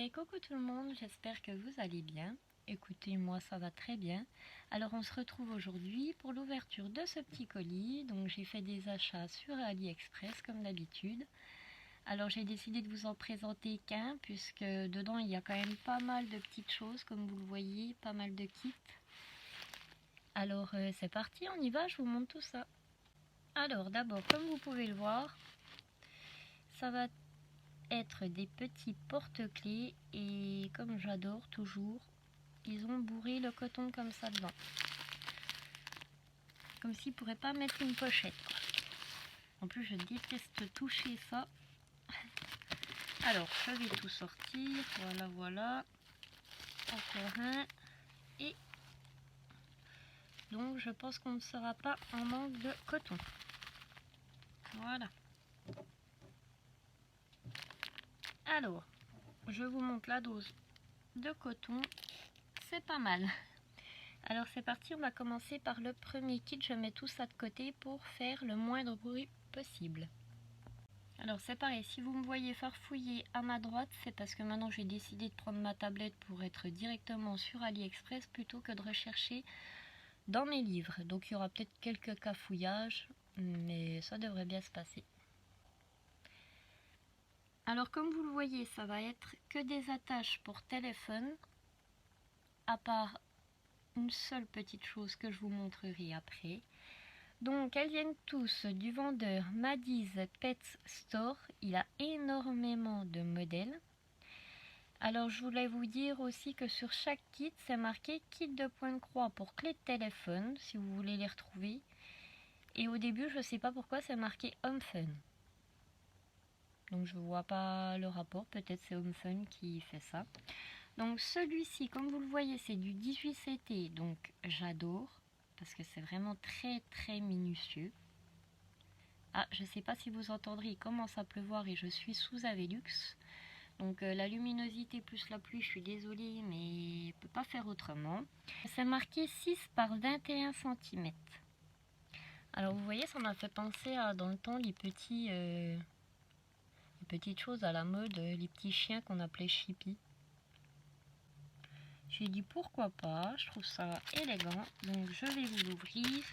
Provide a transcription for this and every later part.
Et coucou tout le monde, j'espère que vous allez bien. Écoutez, moi ça va très bien. Alors on se retrouve aujourd'hui pour l'ouverture de ce petit colis. Donc j'ai fait des achats sur AliExpress comme d'habitude. Alors j'ai décidé de vous en présenter qu'un puisque dedans il y a quand même pas mal de petites choses comme vous le voyez, pas mal de kits. Alors c'est parti, on y va, je vous montre tout ça. Alors d'abord, comme vous pouvez le voir, ça va être des petits porte-clés et comme j'adore toujours, ils ont bourré le coton comme ça dedans. Comme s'ils ne pourraient pas mettre une pochette, quoi. En plus je déteste toucher ça. Alors je vais tout sortir, voilà. Encore un. Et donc je pense qu'on ne sera pas en manque de coton. Voilà. Alors, je vous montre la dose de coton. C'est pas mal. Alors c'est parti, on va commencer par le premier kit. Je mets tout ça de côté pour faire le moindre bruit possible. Alors c'est pareil, si vous me voyez farfouiller à ma droite, c'est parce que maintenant j'ai décidé de prendre ma tablette pour être directement sur AliExpress plutôt que de rechercher dans mes livres. Donc il y aura peut-être quelques cafouillages, mais ça devrait bien se passer. Alors comme vous le voyez, ça va être que des attaches pour téléphone, à part une seule petite chose que je vous montrerai après. Donc elles viennent tous du vendeur Maddy's Pet Store. Il a énormément de modèles. Alors je voulais vous dire aussi que sur chaque kit c'est marqué kit de point de croix pour clé de téléphone si vous voulez les retrouver. Et au début je ne sais pas pourquoi c'est marqué Home Fun. Donc je ne vois pas le rapport, peut-être c'est Home Fun qui fait ça. Donc celui-ci, comme vous le voyez, c'est du 18CT, donc j'adore parce que c'est vraiment très minutieux. Ah, je ne sais pas si vous entendrez, il commence à pleuvoir et je suis sous Avelux. Donc la luminosité plus la pluie, je suis désolée, mais je ne peux pas faire autrement. C'est marqué 6 par 21 cm. Alors vous voyez, ça m'a fait penser à dans le temps les petites choses à la mode, les petits chiens qu'on appelait Chippy. J'ai dit pourquoi pas, je trouve ça élégant, donc je vais vous l'ouvrir.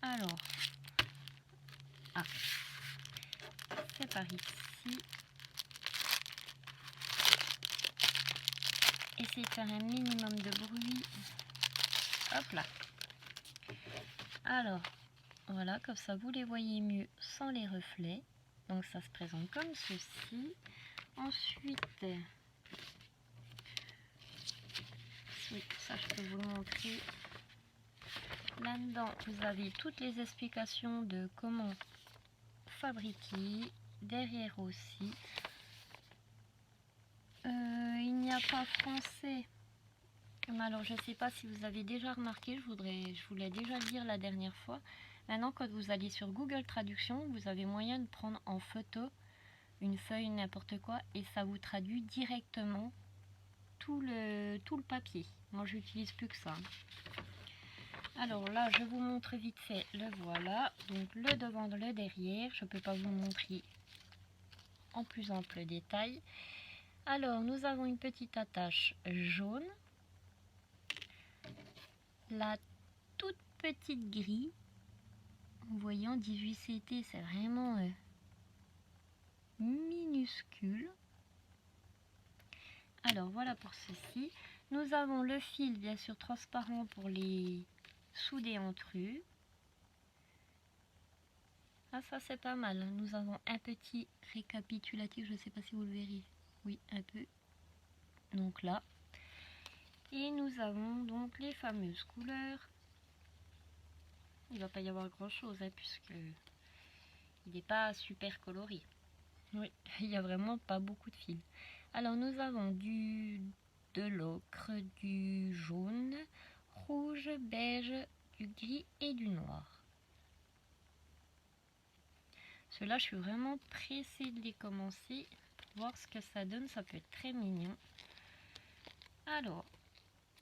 Alors, c'est par ici. Essayez de faire un minimum de bruit. Hop là. Alors, voilà, comme ça vous les voyez mieux sans les reflets. Donc ça se présente comme ceci. Ensuite, oui, ça je peux vous le montrer. Là-dedans, vous avez toutes les explications de comment fabriquer. Derrière aussi. Il n'y a pas français. Mais alors, je ne sais pas si vous avez déjà remarqué, je voulais déjà le dire la dernière fois. Maintenant, quand vous allez sur Google Traduction, vous avez moyen de prendre en photo une feuille, n'importe quoi, et ça vous traduit directement tout le papier. Moi, j'utilise plus que ça. Alors là, je vous montre vite fait, le voilà. Donc le devant, le derrière. Je ne peux pas vous montrer en plus ample détail. Alors, nous avons une petite attache jaune. La toute petite grille. Vous voyez, en 18CT, c'est vraiment minuscule. Alors, voilà pour ceci. Nous avons le fil, bien sûr, transparent pour les souder entre eux. Ah, ça, c'est pas mal. Nous avons un petit récapitulatif. Je ne sais pas si vous le verrez. Oui, un peu. Donc là. Et nous avons donc les fameuses couleurs. Il ne va pas y avoir grand chose, hein, puisque il n'est pas super coloré. Oui, il n'y a vraiment pas beaucoup de fils. Alors nous avons de l'ocre, du jaune, rouge, beige, du gris et du noir. Ceux-là, je suis vraiment pressée de les commencer pour voir ce que ça donne. Ça peut être très mignon. Alors,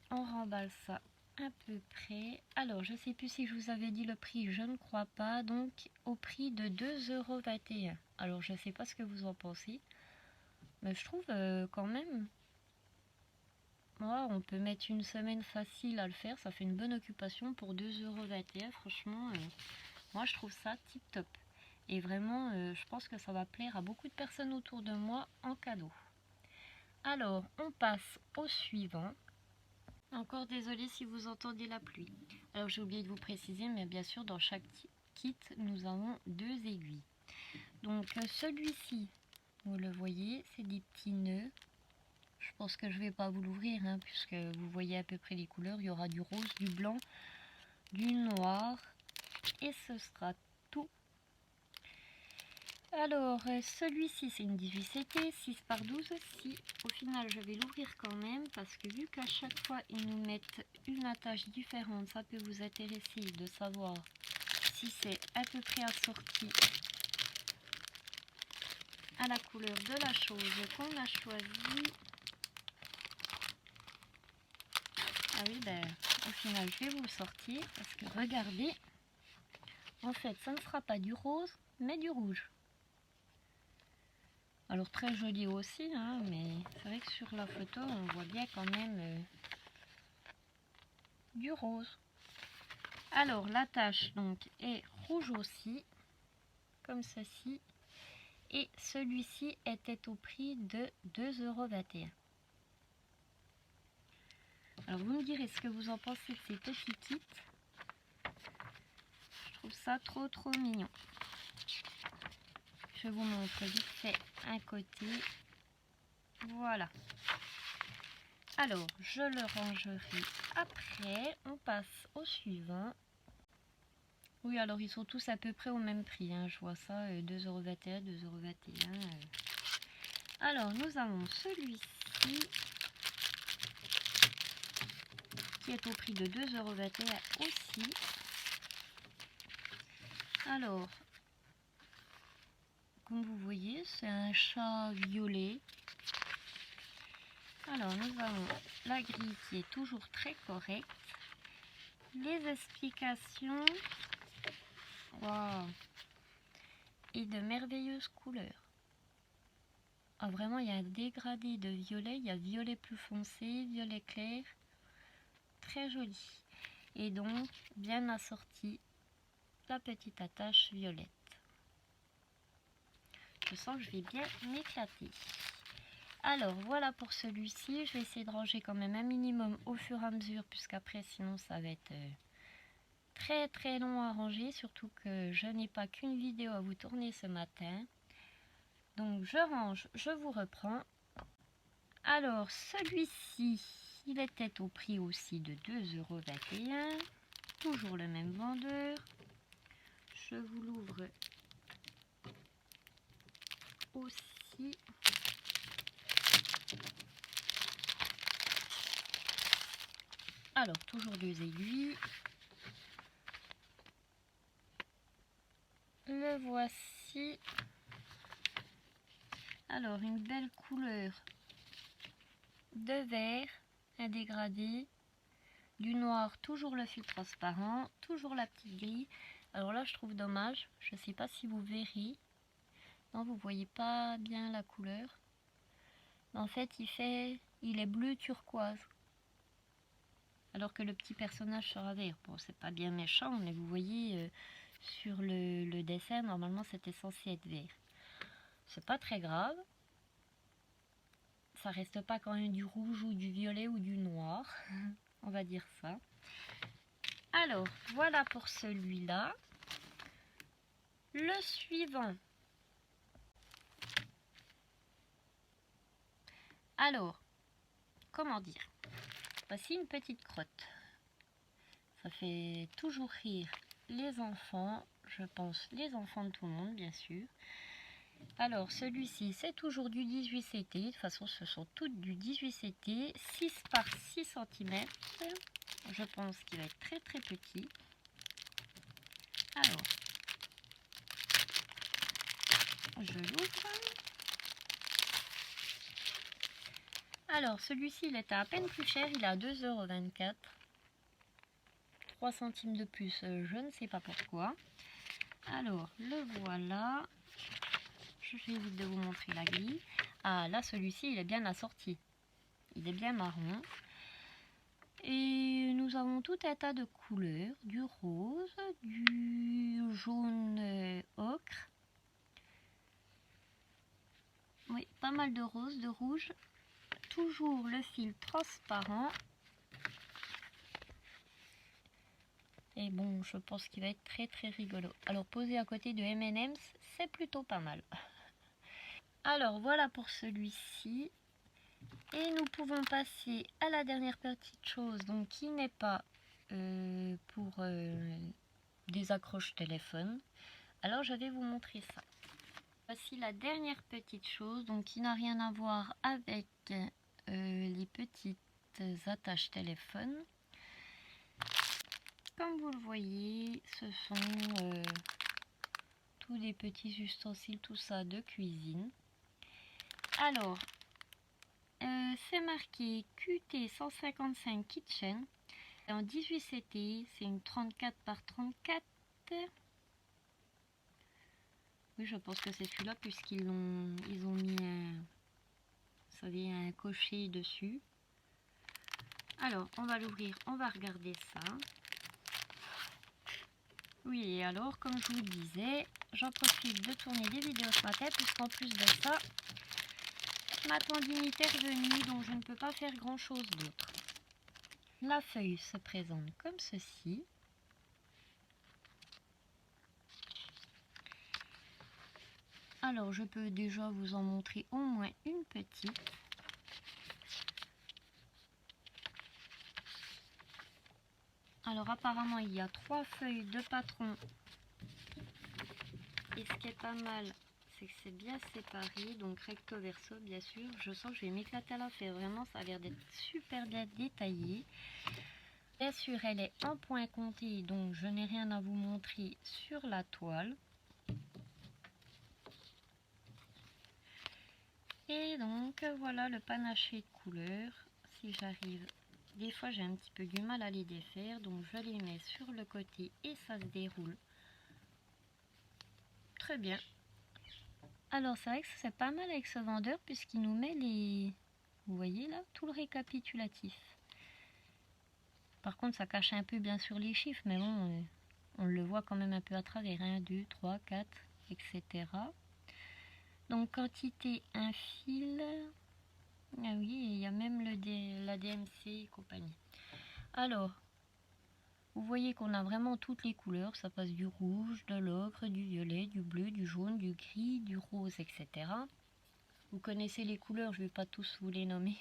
on remballe ça à peu près. Alors, je ne sais plus si je vous avais dit le prix, je ne crois pas. Donc, au prix de 2,21 €. Alors, je ne sais pas ce que vous en pensez. Mais je trouve quand même, on peut mettre une semaine facile à le faire. Ça fait une bonne occupation pour 2,21 €. Franchement, moi je trouve ça tip top. Et vraiment, je pense que ça va plaire à beaucoup de personnes autour de moi en cadeau. Alors, on passe au suivant. Encore désolé si vous entendez la pluie. Alors, j'ai oublié de vous préciser, mais bien sûr, dans chaque kit, nous avons 2 aiguilles. Donc, celui-ci, vous le voyez, c'est des petits nœuds. Je pense que je ne vais pas vous l'ouvrir, hein, puisque vous voyez à peu près les couleurs. Il y aura du rose, du blanc, du noir, et ce sera tout. Alors, celui-ci, c'est une 18CT, 6 par 12. Si, au final, je vais l'ouvrir quand même, parce que vu qu'à chaque fois, ils nous mettent une attache différente, ça peut vous intéresser de savoir si c'est à peu près assorti à la couleur de la chose qu'on a choisie. Ah oui, au final, je vais vous le sortir, parce que regardez, en fait, ça ne sera pas du rose, mais du rouge. Alors très joli aussi, hein, mais c'est vrai que sur la photo, on voit bien quand même du rose. Alors la tache donc est rouge aussi, comme ceci. Et celui-ci était au prix de 2,21 €. Alors vous me direz ce que vous en pensez de ces petits kits. Je trouve ça trop mignon. Je vous montre vite fait un côté. Voilà. Alors, je le rangerai après. On passe au suivant. Oui, alors ils sont tous à peu près au même prix. Hein. Je vois ça, 2,21 €, 2,21 €. Alors, nous avons celui-ci qui est au prix de 2,21 € aussi. Alors, comme vous voyez, c'est un chat violet. Alors, nous avons la grille qui est toujours très correcte. Les explications. Waouh! Et de merveilleuses couleurs. Ah, vraiment, il y a un dégradé de violet. Il y a violet plus foncé, violet clair. Très joli. Et donc, bien assorti, la petite attache violette. Je sens que je vais bien m'éclater. Alors voilà pour celui-ci, je vais essayer de ranger quand même un minimum au fur et à mesure, puisqu'après sinon ça va être très long à ranger, surtout que je n'ai pas qu'une vidéo à vous tourner ce matin. Donc je range, je vous reprends. Alors celui-ci, il était au prix aussi de 2,21 €, toujours le même vendeur. Je vous l'ouvre aussi. Alors, toujours 2 aiguilles. Le voici. Alors, une belle couleur de vert, un dégradé, du noir, toujours le fil transparent, toujours la petite grille. Alors là, je trouve dommage, je ne sais pas si vous verrez. Non, vous voyez pas bien la couleur. En fait, il est bleu turquoise. Alors que le petit personnage sera vert. Bon, c'est pas bien méchant, mais vous voyez, sur le dessin, normalement, c'était censé être vert. C'est pas très grave. Ça reste pas quand même du rouge ou du violet ou du noir. On va dire ça. Alors, voilà pour celui-là. Le suivant. Alors, comment dire? Voici une petite crotte. Ça fait toujours rire les enfants, je pense les enfants de tout le monde bien sûr. Alors celui-ci c'est toujours du 18CT, de toute façon ce sont toutes du 18CT, 6 par 6 cm. Je pense qu'il va être très petit. Alors, je l'ouvre. Alors celui-ci il est à peine plus cher, il est à 2,24 €. 3 centimes de plus, je ne sais pas pourquoi. Alors, le voilà. Je vais vite de vous montrer la grille. Ah là, celui-ci, il est bien assorti. Il est bien marron. Et nous avons tout un tas de couleurs, du rose, du jaune ocre. Oui, pas mal de rose, de rouge. Toujours le fil transparent. Et bon, je pense qu'il va être très très rigolo. Alors posé à côté de M&M's, c'est plutôt pas mal. Alors voilà pour celui-ci. Et nous pouvons passer à la dernière petite chose, donc qui n'est pas pour des accroches téléphone. Alors je vais vous montrer ça. Voici la dernière petite chose, donc qui n'a rien à voir avec les petites attaches téléphone. Comme vous le voyez, ce sont tous des petits ustensiles, tout ça de cuisine. Alors, c'est marqué QT 155 Kitchen. En 18 CT, c'est une 34 par 34. Oui, je pense que c'est celui-là puisqu'ils ont mis un cocher dessus. Alors, on va l'ouvrir, on va regarder ça. Oui, et alors, comme je vous disais, j'en profite de tourner des vidéos ce matin puisqu'en plus de ça, ma tendinite est revenue, donc je ne peux pas faire grand chose d'autre. La feuille se présente comme ceci. Alors, je peux déjà vous en montrer au moins une petite. Alors, apparemment, il y a 3 feuilles de patron. Et ce qui est pas mal, c'est que c'est bien séparé. Donc, recto verso, bien sûr. Je sens que je vais m'éclater à la faire. Vraiment, ça a l'air d'être super bien détaillé. Bien sûr, elle est en point compté, donc je n'ai rien à vous montrer sur la toile. Et donc, voilà le panaché de couleurs. Si j'arrive, des fois j'ai un petit peu du mal à les défaire, donc je les mets sur le côté et ça se déroule très bien. Alors, c'est vrai que c'est pas mal avec ce vendeur puisqu'il nous met les... Vous voyez là, tout le récapitulatif. Par contre, ça cache un peu bien sûr les chiffres, mais bon, on le voit quand même un peu à travers. 1, 2, 3, 4, etc. Donc, quantité, un fil. Ah oui, il y a même la DMC et compagnie. Alors, vous voyez qu'on a vraiment toutes les couleurs. Ça passe du rouge, de l'ocre, du violet, du bleu, du jaune, du gris, du rose, etc. Vous connaissez les couleurs, je ne vais pas tous vous les nommer.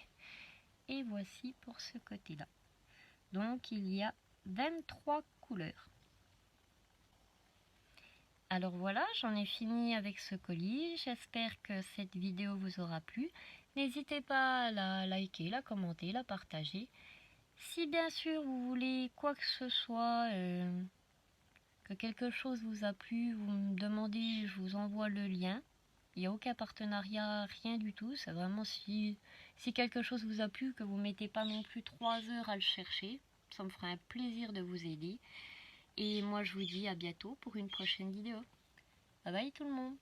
Et voici pour ce côté-là. Donc, il y a 23 couleurs. Alors voilà, j'en ai fini avec ce colis. J'espère que cette vidéo vous aura plu. N'hésitez pas à la liker, la commenter, la partager. Si bien sûr vous voulez quoi que ce soit, que quelque chose vous a plu, vous me demandez, je vous envoie le lien. Il n'y a aucun partenariat, rien du tout. C'est vraiment si quelque chose vous a plu, que vous ne mettez pas non plus 3 heures à le chercher. Ça me fera un plaisir de vous aider. Et moi je vous dis à bientôt pour une prochaine vidéo. Bye bye tout le monde.